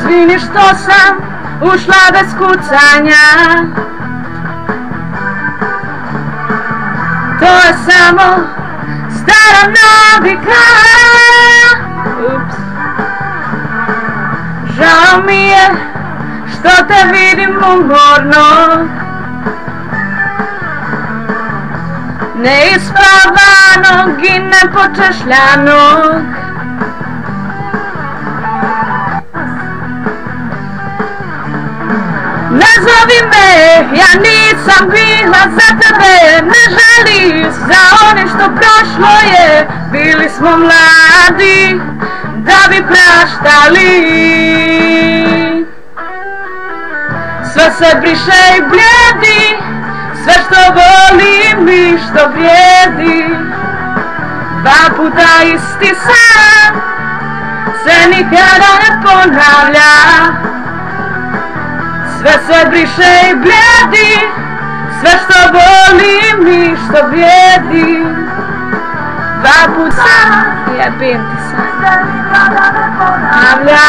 Izvini što sam ušla bez kucanja, to je samo stara navika. Ups. Žao mi je što te vidim umorno, neispavanog i nepočešljanog. Ne zovi me, ja nisam bila za tebe, ne žališ za one što prošlo je. Bili smo mladi da bi praštali, sve se briše i blijedi, sve što volim i što vrijedi. Dva puta isti san se nikada ne ponavlja, sve se briše i blijedi, sve što volim i što vrijedi. Dva puta jebim ti san se nikada ne ponavlja.